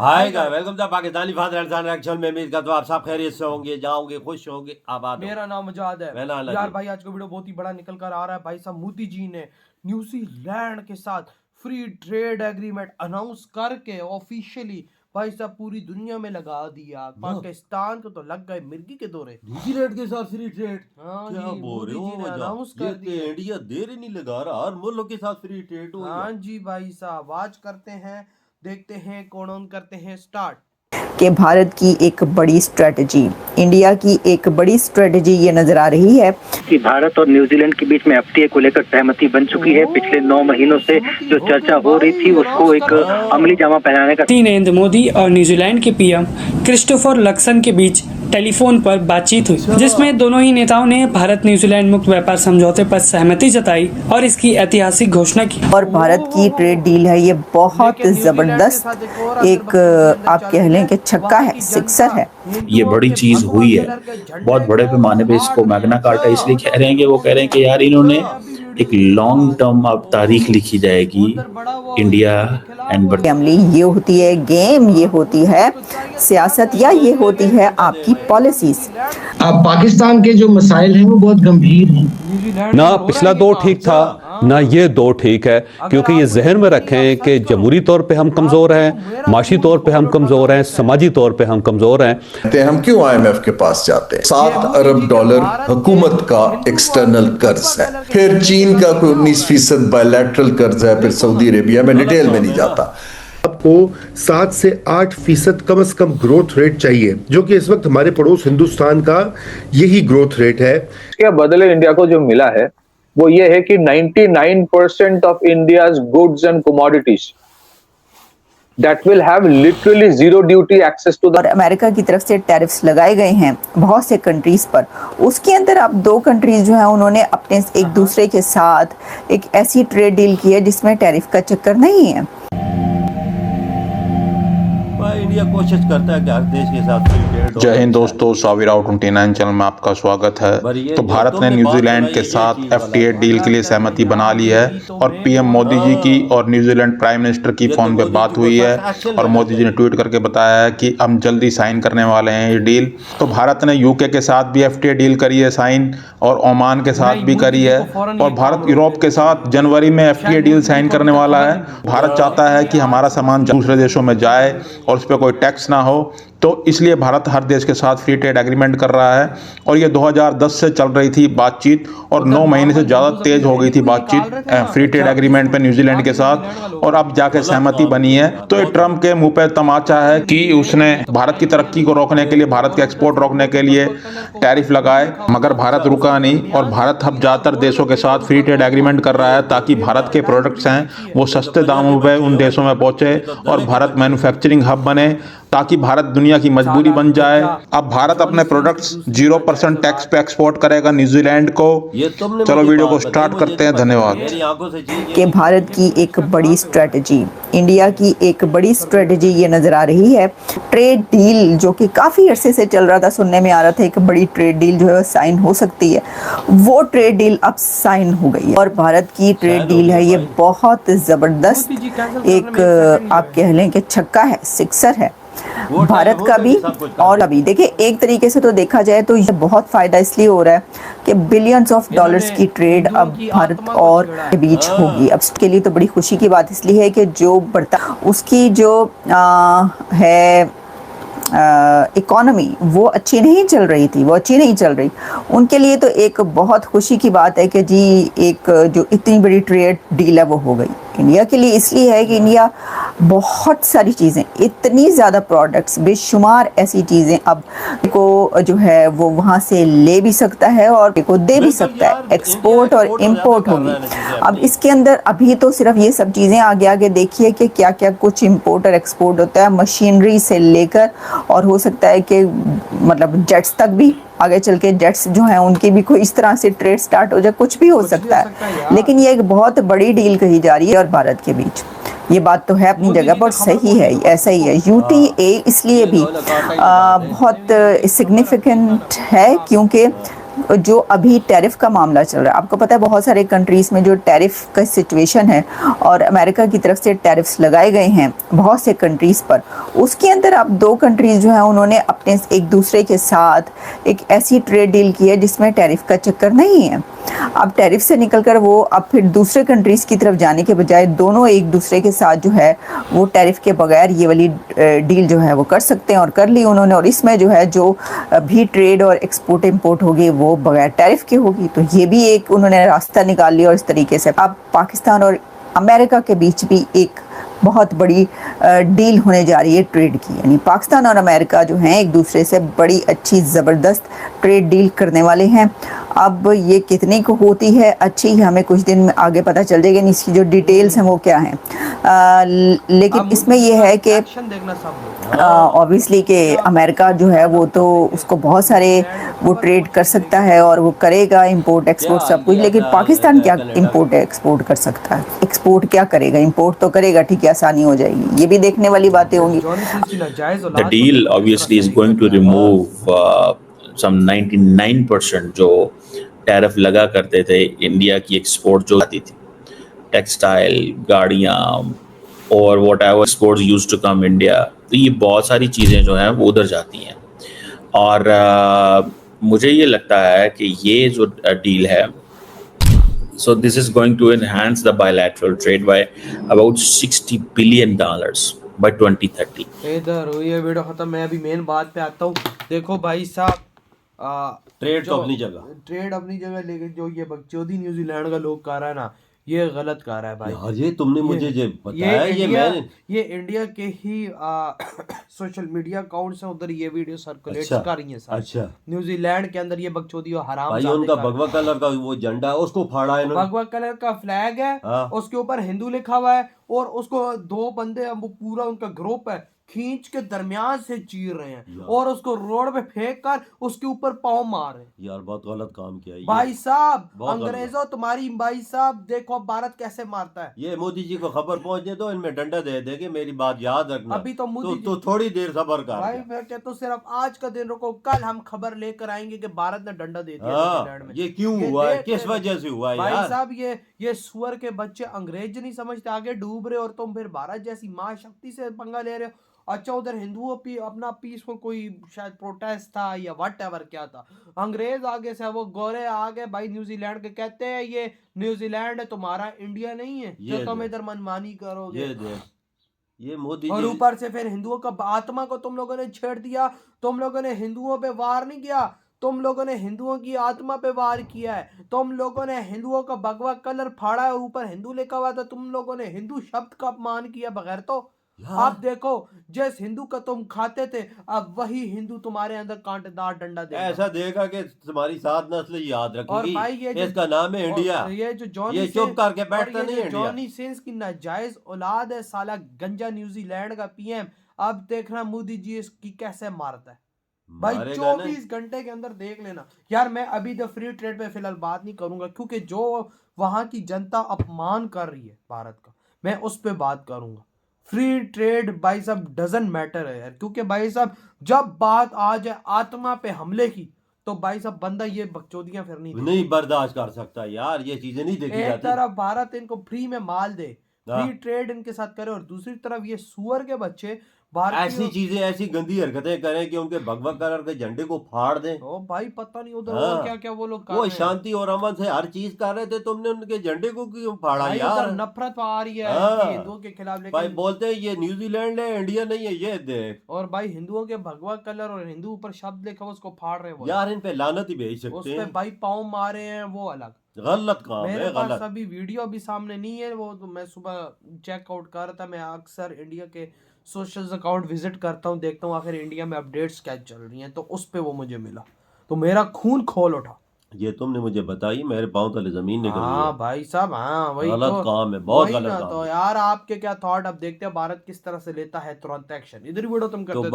Hi guys, welcome to Pakistani father and son reaction में। उम्मीद करता हूं आप सब खैरियत से होंगे, जाओगे, खुश होंगे, आबाद मेरा नाम मुजाद है। मेरा नाम यार भाई आज का वीडियो बहुत ही बड़ा निकल कर आ रहा है। भाई साहब मोदी जी ने न्यूजीलैंड के साथ फ्री ट्रेड एग्रीमेंट अनाउंस करके ऑफिशियली भाई साहब पूरी दुनिया में लगा दिया। पाकिस्तान को तो लग गए मिर्गी के दौरे। न्यूजीलैंड के साथ फ्री ट्रेड। हाँ क्या जी, बोल रहे मोदी जी ने हो? अनाउंस ये कर तो दिया। इंडिया देर ही नहीं लगा रहा, हर मुल्क के साथ फ्री ट्रेड हो हाँ जी भाई साहब, आज करते हैं, देखते हैं कौन करते हैं स्टार्ट। कि भारत की एक बड़ी स्ट्रेटजी, इंडिया की एक बड़ी स्ट्रेटजी ये नजर आ रही है कि भारत और न्यूजीलैंड के बीच में एफटीए को लेकर सहमति बन चुकी है। पिछले 9 महीनों से जो चर्चा हो रही थी उसको एक अमली जामा पहनाने का नरेंद्र मोदी और न्यूजीलैंड के पीएम क्रिस्टोफर लक्सन के बीच टेलीफोन पर बातचीत हुई, जिसमें दोनों ही नेताओं ने भारत न्यूजीलैंड मुक्त व्यापार समझौते पर सहमति जताई और इसकी ऐतिहासिक घोषणा की। और भारत की ट्रेड डील है ये बहुत जबरदस्त, एक आप कह लें कि छक्का है, सिक्सर है। ये बड़ी चीज हुई है, बहुत बड़े पैमाने पे इसको मैग्ना कार्टा इसलिए कह रहे हैं कि वो कह रहे हैं कि यार इन्होंने एक लॉन्ग टर्म अब तारीख लिखी जाएगी इंडिया एंड अमली ये होती है गेम, ये होती है सियासत, या ये होती है आपकी पॉलिसीज। अब पाकिस्तान के जो मसाइल हैं वो बहुत गंभीर हैं। ना पिछला दौर ठीक था ना ये दौर ठीक है, क्योंकि ये जहन में रखें कि जमहूरी तौर पे हम कमजोर हैं, माशी तौर पे हम कमजोर हैं, समाजी तौर पे हम कमजोर हैं। हम क्यों IMF के पास जाते हैं? $7 अरब हुकूमत का एक्सटर्नल कर्ज है, फिर चीन का कोई 19% बायलैटरल कर्ज है, फिर सऊदी अरेबिया में डिटेल में नहीं जाता। आपको 7 से 8% कम से कम ग्रोथ रेट चाहिए, जो कि इस वक्त हमारे पड़ोस हिंदुस्तान का यही ग्रोथ रेट है। इसके बदले इंडिया को जो मिला है वो ये है कि 99% of India's goods and commodities that will have literally zero duty access to. और अमेरिका की तरफ से टैरिफ्स लगाए गए हैं बहुत से कंट्रीज पर। उसके अंदर अब 2 कंट्रीज जो हैं उन्होंने अपने एक दूसरे के साथ एक ऐसी ट्रेड डील की है जिसमें टैरिफ का चक्कर नहीं है। इंडिया कोशिश करता है कि हर देश के साथ फ्री ट्रेड हो। जय हिंद दोस्तों, साविराव 29 चैनल में आपका स्वागत है। तो भारत ने न्यूजीलैंड के साथ FTA डील के लिए सहमति बना ली है और पीएम मोदी जी की और न्यूजीलैंड प्राइम मिनिस्टर की फोन पे बात हुई है और मोदी जी ने ट्वीट करके बताया है कि हम जल्दी साइन करने वाले हैं ये डील। तो भारत ने यूके के साथ भी FTA डील करी है साइन और ओमान के साथ भी करी है और भारत यूरोप के साथ जनवरी में FTA डील साइन करने वाला है। भारत चाहता है कि हमारा सामान दूसरे देशों में जाए और उस पर कोई टैक्स ना हो, तो इसलिए भारत हर देश के साथ फ्री ट्रेड एग्रीमेंट कर रहा है। और ये 2010 से चल रही थी बातचीत और 9 महीने से ज़्यादा तेज हो गई थी बातचीत फ्री ट्रेड एग्रीमेंट पे न्यूजीलैंड के साथ, और अब जाके सहमति बनी है। तो ये ट्रम्प के मुंह पे तमाचा है कि उसने भारत की तरक्की को रोकने के लिए, भारत के एक्सपोर्ट रोकने के लिए टैरिफ लगाए, मगर भारत रुका नहीं और भारत अब ज़्यादातर देशों के साथ फ्री ट्रेड एग्रीमेंट कर रहा है ताकि भारत के प्रोडक्ट्स हैं वो सस्ते दामों पर उन देशों में पहुँचे और भारत मैन्युफैक्चरिंग हब बने, ताकि भारत दुनिया की मजबूरी बन जाए। अब भारत अपने प्रोडक्ट्स 0% टैक्स पे एक्सपोर्ट करेगा न्यूजीलैंड को। चलो वीडियो को स्टार्ट करते हैं, धन्यवाद। कि भारत की एक बड़ी स्ट्रेटजी, इंडिया की एक बड़ी स्ट्रेटजी ये नजर आ रही है। ट्रेड डील जो कि काफी अरसे से चल रहा था, सुनने में आ रहा था एक बड़ी ट्रेड डील जो है साइन हो सकती है, वो ट्रेड डील अब साइन हो गई है और भारत की ट्रेड डील है ये बहुत जबरदस्त, एक आप कह लें कि छक्का है, सिक्सर है भारत का भी। और अभी देखिए, एक तरीके से तो देखा जाए तो ये बहुत फायदा इसलिए हो रहा है कि बिलियंस ऑफ डॉलर्स की ट्रेड अब भारत और के बीच होगी। अब इसके लिए तो बड़ी खुशी की बात इसलिए है कि जो बढ़ता उसकी जो है इकोनॉमी वो अच्छी नहीं चल रही थी, वो अच्छी नहीं चल रही। उनके लिए तो एक बहुत खुशी की बात है कि जी एक जो इतनी बड़ी ट्रेड डील है वो हो गई। इंडिया के लिए इसलिए है कि इंडिया बहुत सारी चीज़ें, इतनी ज़्यादा प्रोडक्ट्स, बेशुमार ऐसी चीज़ें अब को जो है वो वहाँ से ले भी सकता है और को दे भी सकता है। एक्सपोर्ट और इंपोर्ट होगी। अब इसके अंदर अभी तो सिर्फ ये सब चीज़ें आगे आगे देखिए कि क्या क्या कुछ इंपोर्ट और एक्सपोर्ट होता है, मशीनरी से लेकर, और हो सकता है कि मतलब जेट्स तक भी आगे चल के जेट्स जो हैं उनकी भी कोई इस तरह से ट्रेड स्टार्ट हो जाए, कुछ भी हो सकता है। लेकिन ये एक बहुत बड़ी डील कही जा रही है और भारत के बीच। ये बात तो है अपनी जगह पर, सही है, ऐसा ही है। UTA इसलिए भी बहुत सिग्निफिकेंट है क्योंकि जो अभी टैरिफ का मामला चल रहा है, आपको पता है बहुत सारे कंट्रीज़ में जो टैरिफ का सिचुएशन है और अमेरिका की तरफ से टैरिफ्स लगाए गए हैं बहुत से कंट्रीज़ पर, उसके अंदर अब 2 कंट्रीज़ जो हैं उन्होंने अपने एक दूसरे के साथ एक ऐसी ट्रेड डील की है जिसमें टैरिफ का चक्कर नहीं है। अब टैरिफ से निकलकर वो अब फिर दूसरे कंट्रीज़ की तरफ जाने के बजाय दोनों एक दूसरे के साथ जो है वो टैरिफ के बगैर ये वाली डील जो है वो कर सकते हैं और कर ली उन्होंने। और इसमें जो है जो भी ट्रेड और एक्सपोर्ट इंपोर्ट होगी वो बगैर टैरिफ की होगी, तो ये भी एक उन्होंने रास्ता निकाल लिया। और इस तरीके से अब पाकिस्तान और अमेरिका के बीच भी एक बहुत बड़ी डील होने जा रही है ट्रेड की, यानी पाकिस्तान और अमेरिका जो हैं एक दूसरे से बड़ी अच्छी ज़बरदस्त ट्रेड डील करने वाले हैं। अब ये कितनी को होती है अच्छी, हमें कुछ दिन में आगे पता चल जाएगा, इसकी जो डिटेल्स हैं वो क्या हैं। लेकिन इसमें ये है कि ऑब्वियसली कि अमेरिका जो है वो तो उसको बहुत सारे वो ट्रेड कर सकता है और वो करेगा इंपोर्ट एक्सपोर्ट सब कुछ, लेकिन पाकिस्तान क्या इंपोर्ट एक्सपोर्ट कर सकता है? एक्सपोर्ट क्या करेगा? इंपोर्ट तो करेगा, ठीक है, आसानी हो जाएगी। ये भी देखने वाली बातें होंगी। The deal obviously is going to remove some 99% जो टैरिफ लगा करते थे इंडिया की एक्सपोर्ट जो आती थी, टेक्सटाइल, गाड़ियाँ और whatever exports used to come India, तो ये बहुत सारी चीज़ें जो हैं वो उधर जाती हैं। और मुझे ये लगता है कि ये जो डील है, so this is going to enhance the bilateral trade by about $60 billion by 2030. इधर ये वीडियो खत्म, मैं अभी मेन बात पे आता हूँ। देखो भाई साहब, ट्रेड तो अपनी जगह, ट्रेड अपनी जगह, लेकिन जो ये बकचोदी न्यूजीलैंड का लोग कर रहा है ना, ये गलत कर रहा है भाई। यार ये तुमने मुझे ये बताया, ये इंडिया के ही सोशल मीडिया अकाउंट्स हैं, उधर ये वीडियो सर्कुलेट कर रही हैं। अच्छा, न्यूजीलैंड के अंदर ये बकचोदी और हराम भाई उनका भगवा कलर का वो झंडा है उसको फाड़ा है, भगवा कलर का फ्लैग है, उसके ऊपर हिंदू लिखा हुआ है और उसको 2 बंदे, वो पूरा उनका ग्रुप है, खींच के दरमियान से चीर रहे हैं और उसको रोड पे फेंक कर उसके ऊपर पाँव मार रहे हैं। यार बहुत गलत काम किया है भाई साहब। अंग्रेजों तुम्हारी, भाई साहब देखो भारत कैसे मारता है। ये मोदी जी को खबर पहुंचने दो, इनमें डंडा दे देंगे, मेरी बात याद रखना। अभी तो मोदी तो थोड़ी देर सबर कर भाई, मैं कहता हूँ सिर्फ आज का दिन रुको, कल हम खबर लेकर आएंगे कि भारत ने डंडा दे दिया। ये क्यों हुआ है, किस वजह से हुआ है भाई साहब? ये सुअर के बच्चे अंग्रेज नहीं समझते, आगे डूब रहे और तुम फिर भारत जैसी महाशक्ति से पंगा ले रहे हो। अच्छा, उधर हिंदुओं अपना पीसफुल कोई शायद प्रोटेस्ट था या व्हाट एवर क्या था, अंग्रेज आगे से वो गोरे आगे भाई न्यूजीलैंड के कहते हैं ये न्यूजीलैंड है तुम्हारा, इंडिया नहीं है जो तुम इधर मनमानी करोगे। ये मोदी और ऊपर से फिर हिंदुओं का आत्मा को तुम लोगों ने छेड़ दिया। तुम लोगों ने हिंदुओं पे वार नहीं किया, तुम लोगों ने हिंदुओं की आत्मा पे वार किया है। तुम लोगों ने हिंदुओं का भगवा कलर फाड़ा है और ऊपर हिंदू लिखा हुआ था। तुम लोगों ने हिंदू शब्द का अपमान किया बगैर। तो आप देखो, जिस हिंदू का तुम खाते थे अब वही हिंदू तुम्हारे अंदर कांटेदार डंडा देगा। ऐसा देगा कि तुम्हारी 7 नस्ल याद रखेगी। और भाई ये इसका नाम है इंडिया। ये जो जॉनी चुप करके बैठता नहीं है। जॉनी सिंस की नाजायज औलाद है साला गंजा, न्यूजीलैंड का पीएम। अब देखना मोदी जी इसकी कैसे मारता है भाई। 24 घंटे के अंदर देख लेना यार। मैं अभी द फ्री ट्रेड पे फिलहाल बात नहीं करूंगा क्योंकि जो वहां की जनता अपमान कर रही है भारत का, मैं उस पे बात करूंगा। फ्री ट्रेड भाई साहब डजंट मैटर है यार, क्योंकि भाई साहब जब बात आ जाए आत्मा पे हमले की तो भाई साहब बंदा ये बकचोदियां फिर नहीं बर्दाश्त कर सकता यार। ये चीजें नहीं देखी जाती। एक तरफ भारत इनको फ्री में माल दे, फ्री ट्रेड इनके साथ करे, और दूसरी तरफ ये सुअर के बच्चे ऐसी चीजें, ऐसी गंदी हरकतें करें कि उनके भगवा कलर के झंडे को फाड़ दें। ओ भाई पता नहीं उधर और क्या क्या वो लोग कर रहे हैं। वो शांति और अमन से हर चीज कर रहे थे, तुमने उनके झंडे को क्यों फाड़ा यार? नफरत आ रही है हिंदुओं के खिलाफ। भाई बोलते हैं ये न्यूजीलैंड है, इंडिया नहीं है, ये देख। और भाई हिंदुओं के भगवा कलर और हिंदू ऊपर शब्द लिखा उसको फाड़ रहे हैं यार। इन पे लानत ही भेज सकते हैं। भाई पाँव मारे हैं वो अलग गलत काम है। मेरे पास अभी वीडियो भी सामने नहीं है, वो तो मैं सुबह चेकआउट कर रहा था। मैं अक्सर इंडिया के सोशल अकाउंट विजिट करता हूँ, देखता हूँ आखिर इंडिया में अपडेट्स क्या चल रही हैं, तो उस पे वो मुझे मिला तो मेरा खून खोल उठा। ये तुमने मुझे बताई, मेरे पाँव तले जमीन निकल गई। हाँ भाई साहब, हाँ वही गलत काम है, बहुत गलत काम। तो यार आपके क्या थॉट, अब देखते हैं भारत किस तरह से लेता है तुरंत एक्शन। इधर वीडियो तुम करते